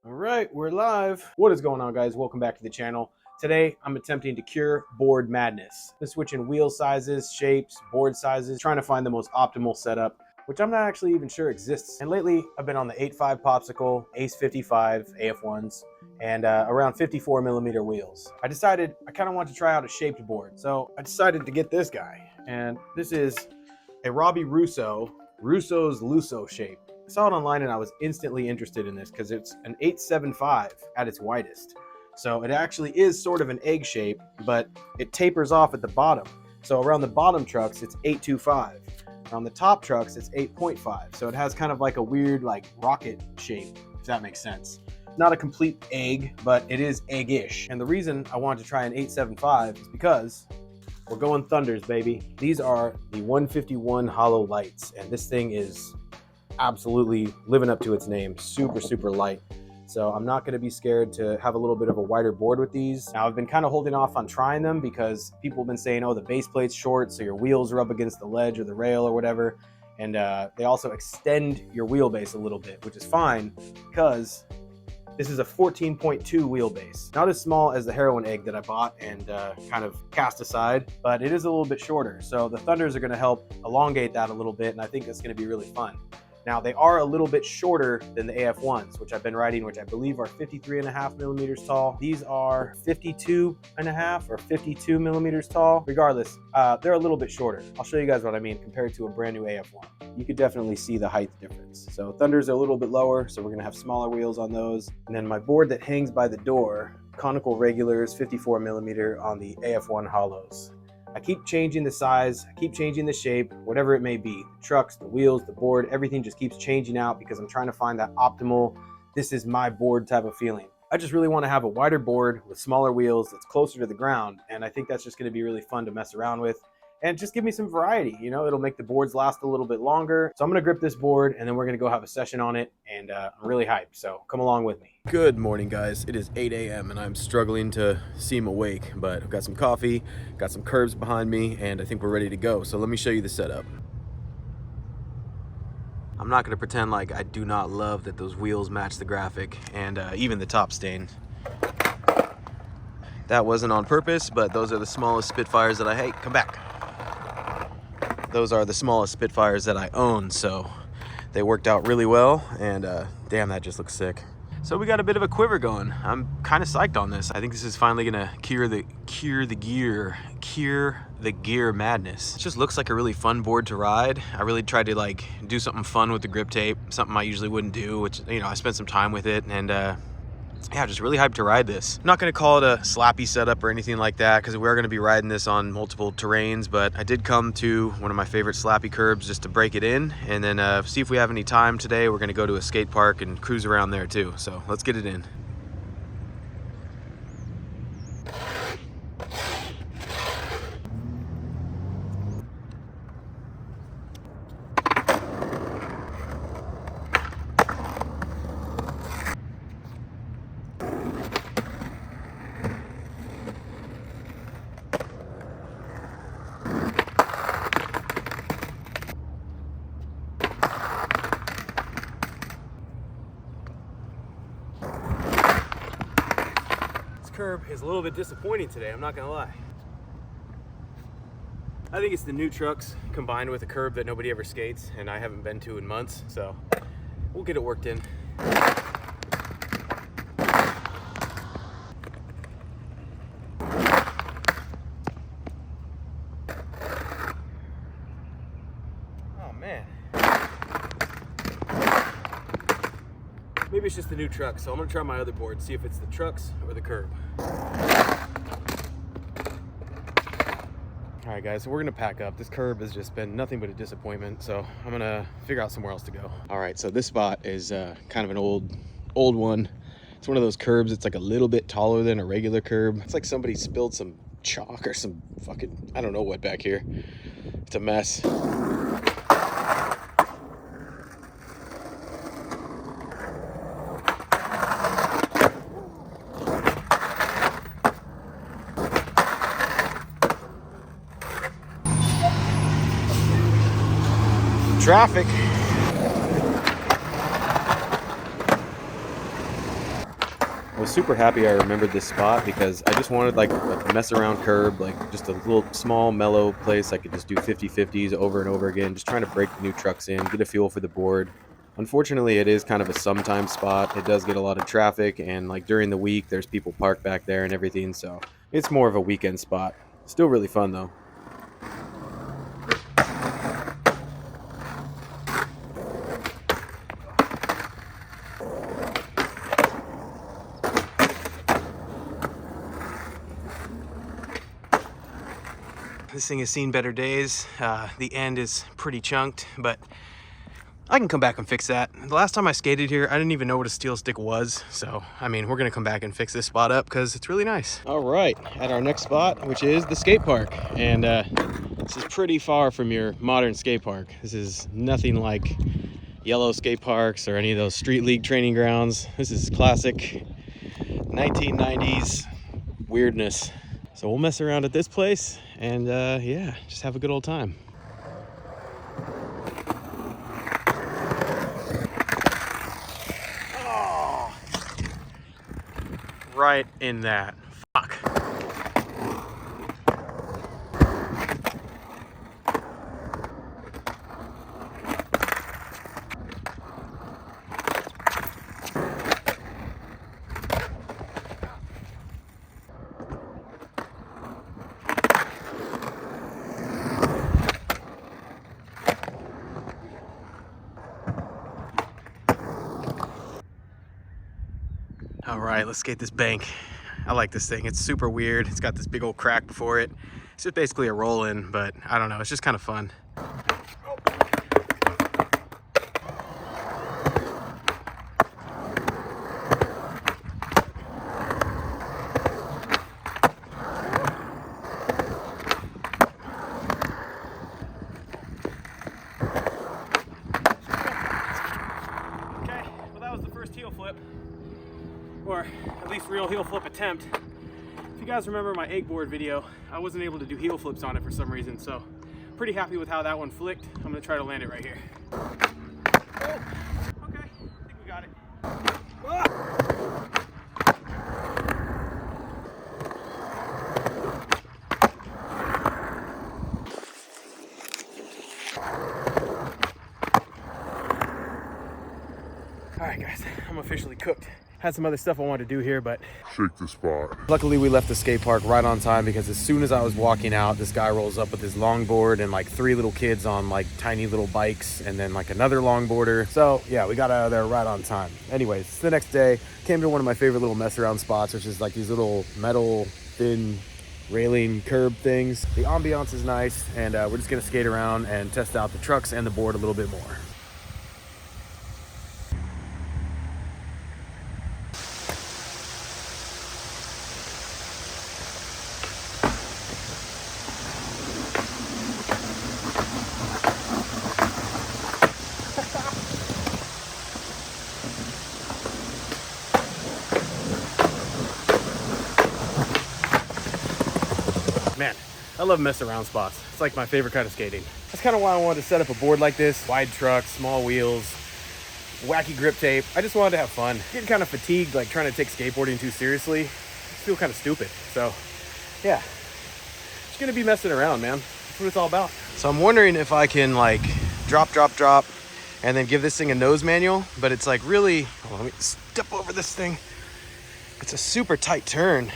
All right, we're live. What is going on, guys? Welcome back to the channel. Today, I'm attempting to cure board madness. I'm switching wheel sizes, shapes, board sizes, trying to find the most optimal setup, which I'm not actually even sure exists. And lately, I've been on the 8.5 Popsicle, Ace 55 AF1s, and around 54 millimeter wheels. I decided I kind of want to try out a shaped board, so I decided to get this guy. And this is a Robbie Russo's Lusso shape. I saw it online and I was instantly interested in this because it's an 8.75 at its widest. So it actually is sort of an egg shape, but it tapers off at the bottom. So around the bottom trucks, it's 8.25. On the top trucks, it's 8.5. So it has kind of like a weird like rocket shape, if that makes sense. Not a complete egg, but it is egg-ish. And the reason I wanted to try an 8.75 is because we're going Thunders, baby. These are the 151 hollow lights, and this thing is absolutely living up to its name. Super, super light. So I'm not going to be scared to have a little bit of a wider board with these. Now, I've been kind of holding off on trying them because people have been saying, oh, the base plate's short, so your wheels rub against the ledge or the rail or whatever. And they also extend your wheelbase a little bit, which is fine because this is a 14.2 wheelbase. Not as small as the heroin egg that I bought and kind of cast aside, but it is a little bit shorter. So the Thunders are going to help elongate that a little bit, and I think that's going to be really fun. Now, they are a little bit shorter than the AF1s, which I've been riding, which I believe are 53.5 millimeters tall. These are 52.5 or 52 millimeters tall. Regardless, they're a little bit shorter. I'll show you guys what I mean compared to a brand new AF1. You could definitely see the height difference. So Thunders are a little bit lower, so we're gonna have smaller wheels on those. And then my board that hangs by the door, conical regulars, 54 millimeter on the AF1 hollows. I keep changing the size, I keep changing the shape, whatever it may be. The trucks, the wheels, the board, everything just keeps changing out because I'm trying to find that optimal, this is my board type of feeling. I just really want to have a wider board with smaller wheels that's closer to the ground, and I think that's just going to be really fun to mess around with and just give me some variety. You know, it'll make the boards last a little bit longer. So I'm going to grip this board and then we're going to go have a session on it, and I'm really hyped, so come along with me. Good morning, guys. It is 8 a.m. and I'm struggling to seem awake, but I've got some coffee, got some curbs behind me, and I think we're ready to go. So let me show you the setup. I'm not going to pretend like I do not love that those wheels match the graphic and even the top stain. That wasn't on purpose, but those are the smallest Spitfires that I hate. Come back. Those are the smallest Spitfires that I own, so they worked out really well, and damn, that just looks sick. So we got a bit of a quiver going. I'm kind of psyched on this. I think this is finally gonna cure the gear madness. It just looks like a really fun board to ride. I really tried to like do something fun with the grip tape, something I usually wouldn't do, which, you know, I spent some time with it, and yeah, just really hyped to ride this. I'm not gonna call it a slappy setup or anything like that because we are gonna be riding this on multiple terrains, but I did come to one of my favorite slappy curbs just to break it in, and then see if we have any time today. We're gonna go to a skate park and cruise around there too, so let's get it in. Curb is a little bit disappointing today, I'm not gonna lie. I think it's the new trucks combined with a curb that nobody ever skates and I haven't been to in months, so we'll get it worked in. Oh man. Maybe it's just the new truck, so I'm gonna try my other board, see if it's the trucks or the curb. All right, guys, so we're gonna pack up. This curb has just been nothing but a disappointment, so I'm gonna figure out somewhere else to go. All right, so this spot is kind of an old one. It's one of those curbs. It's like a little bit taller than a regular curb. It's like somebody spilled some chalk or some fucking, I don't know what back here. It's a mess. Traffic. I was super happy I remembered this spot because I just wanted like a mess around curb, like just a little small mellow place I could just do 50/50s over and over again, just trying to break the new trucks in, get a feel for the board. Unfortunately, it is kind of a sometime spot. It does get a lot of traffic, and like during the week there's people parked back there and everything, so it's more of a weekend spot. Still really fun though. This thing has seen better days. The end is pretty chunked, but I can come back and fix that. The last time I skated here, I didn't even know what a steel stick was. So, I mean, we're gonna come back and fix this spot up because it's really nice. All right, at our next spot, which is the skate park. And this is pretty far from your modern skate park. This is nothing like yellow skate parks or any of those street league training grounds. This is classic 1990s weirdness. So we'll mess around at this place and yeah, just have a good old time. Oh, right in that. Fuck. All right, let's skate this bank. I like this thing. It's super weird. It's got this big old crack before it. It's just basically a roll-in, but I don't know. It's just kind of fun. Okay, well that was the first heel flip. Or at least real heel flip attempt. If you guys remember my egg board video, I wasn't able to do heel flips on it for some reason, so pretty happy with how that one flicked. I'm gonna try to land it right here. Oh, okay, I think we got it. Ah! All right guys, I'm officially cooked. Had some other stuff I wanted to do here, but shake the spot. Luckily we left the skate park right on time because as soon as I was walking out, this guy rolls up with his longboard and like 3 little kids on like tiny little bikes and then like another longboarder. So yeah, we got out of there right on time. Anyways, it's the next day. Came to one of my favorite little mess around spots, which is like these little metal thin railing curb things. The ambiance is nice, and we're just gonna skate around and test out the trucks and the board a little bit more. Man, I love mess around spots. It's like my favorite kind of skating. That's kind of why I wanted to set up a board like this. Wide trucks, small wheels, wacky grip tape. I just wanted to have fun. Getting kind of fatigued, like trying to take skateboarding too seriously. I feel kind of stupid. So yeah, just gonna be messing around, man. That's what it's all about. So I'm wondering if I can like drop, and then give this thing a nose manual, but it's like really, let me step over this thing. It's a super tight turn.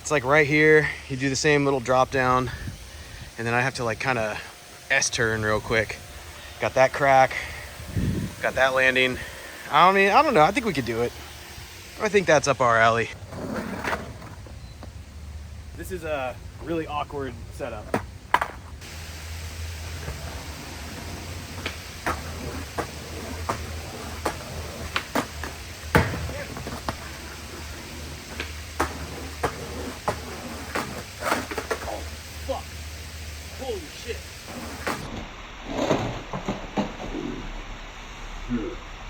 It's like right here, you do the same little drop down, and then I have to like kind of S-turn real quick. Got that crack, got that landing. I don't know, I think we could do it. I think that's up our alley. This is a really awkward setup. Holy shit.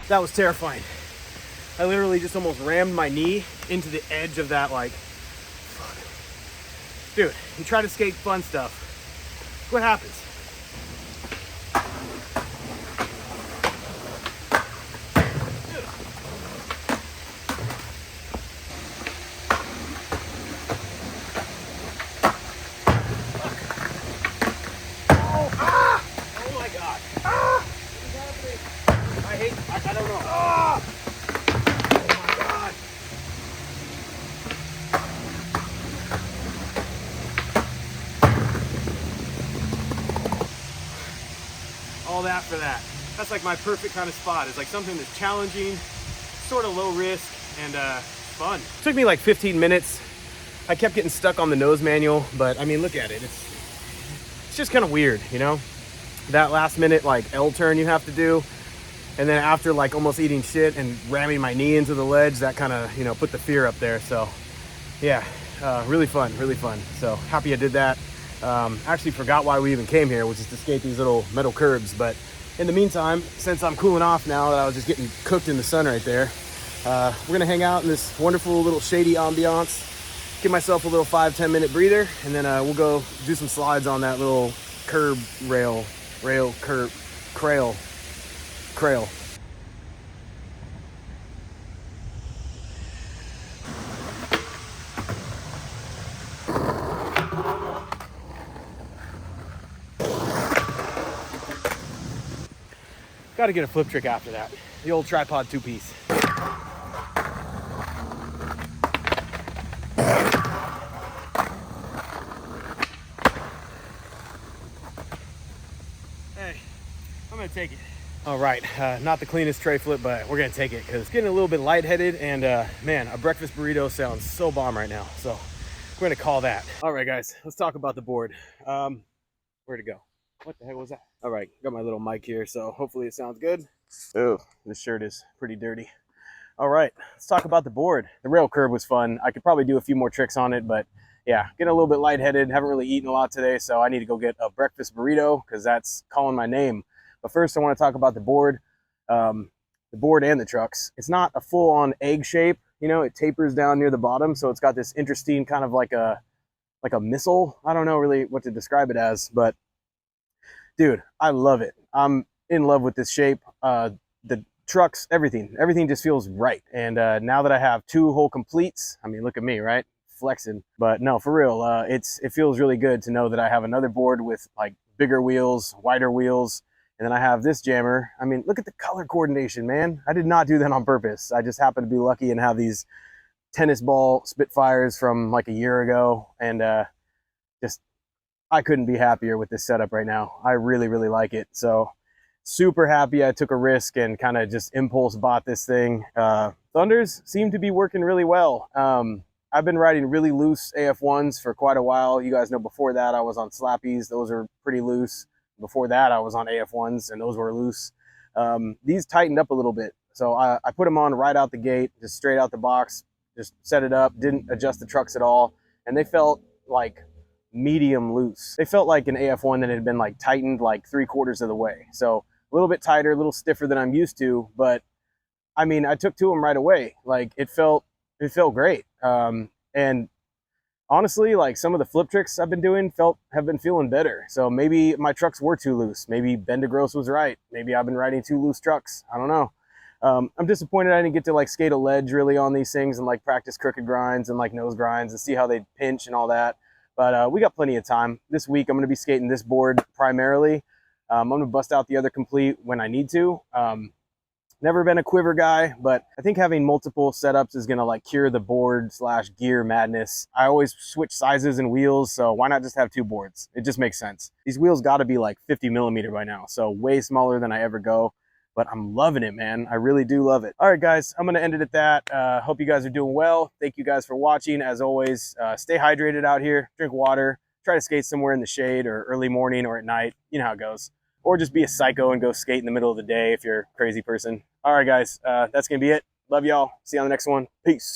That was terrifying. I literally just almost rammed my knee into the edge of that, like, fuck. Dude, you try to skate fun stuff. What happens? all that for that. That's like my perfect kind of spot. It's like something that's challenging, sort of low risk, and fun. It took me like 15 minutes. I kept getting stuck on the nose manual, but I mean, look at it. It's just kind of weird, you know? That last minute like L turn you have to do. And then after like almost eating shit and ramming my knee into the ledge, that kind of, you know, put the fear up there. So yeah, really fun, really fun. So happy I did that. Actually forgot why we even came here, which is to skate these little metal curbs. But in the meantime, since I'm cooling off now that I was just getting cooked in the sun right there, we're gonna hang out in this wonderful little shady ambiance, give myself a little 5-10 minute breather, and then we'll go do some slides on that little curb rail curb crail. Got to get a flip trick after that. The old tripod two-piece. Hey, I'm gonna take it. All right, not the cleanest tray flip, but we're gonna take it because it's getting a little bit lightheaded, and man, a breakfast burrito sounds so bomb right now. So we're gonna call that. All right, guys, let's talk about the board. Where'd it go? What the heck was that? All right, got my little mic here, so hopefully it sounds good. Oh, this shirt is pretty dirty. All right, let's talk about the board. The rail curb was fun. I could probably do a few more tricks on it, but yeah, getting a little bit lightheaded. Haven't really eaten a lot today, so I need to go get a breakfast burrito because that's calling my name. But first, I want to talk about the board and the trucks. It's not a full-on egg shape, you know. It tapers down near the bottom, so it's got this interesting kind of like a missile. I don't know really what to describe it as, but dude, I love it. I'm in love with this shape. The trucks, everything just feels right. And now that I have 2 whole completes, I mean, look at me, right? Flexing. But no, for real, it feels really good to know that I have another board with like bigger wheels, wider wheels. And then I have this jammer. I mean, look at the color coordination, man. I did not do that on purpose. I just happened to be lucky and have these tennis ball Spitfires from like a year ago. And just, I couldn't be happier with this setup right now. I really, really like it. So super happy I took a risk and kind of just impulse bought this thing. Thunders seem to be working really well. I've been riding really loose AF1s for quite a while. You guys know before that I was on slappies. Those are pretty loose. Before that I was on AF1s and those were loose. These tightened up a little bit. So I put them on right out the gate, just straight out the box, just set it up, didn't adjust the trucks at all. And they felt like medium loose. They felt like an AF1 that had been like tightened like 3/4 of the way. So a little bit tighter, a little stiffer than I'm used to, but I mean, I took to them right away. Like it felt great. And honestly, like some of the flip tricks I've been doing have been feeling better. So maybe my trucks were too loose. Maybe Ben DeGrosse was right. Maybe I've been riding too loose trucks. I don't know. I'm disappointed I didn't get to like skate a ledge really on these things and like practice crooked grinds and like nose grinds and see how they pinch and all that. But we got plenty of time. This week I'm going to be skating this board primarily. I'm going to bust out the other complete when I need to. Never been a quiver guy, but I think having multiple setups is going to like cure the board / gear madness. I always switch sizes and wheels, so why not just have 2 boards? It just makes sense. These wheels got to be like 50 millimeter by now, so way smaller than I ever go. But I'm loving it, man. I really do love it. All right, guys, I'm going to end it at that. Hope you guys are doing well. Thank you guys for watching. As always, stay hydrated out here. Drink water. Try to skate somewhere in the shade or early morning or at night. You know how it goes. Or just be a psycho and go skate in the middle of the day if you're a crazy person. All right, guys, that's going to be it. Love y'all. See you on the next one. Peace.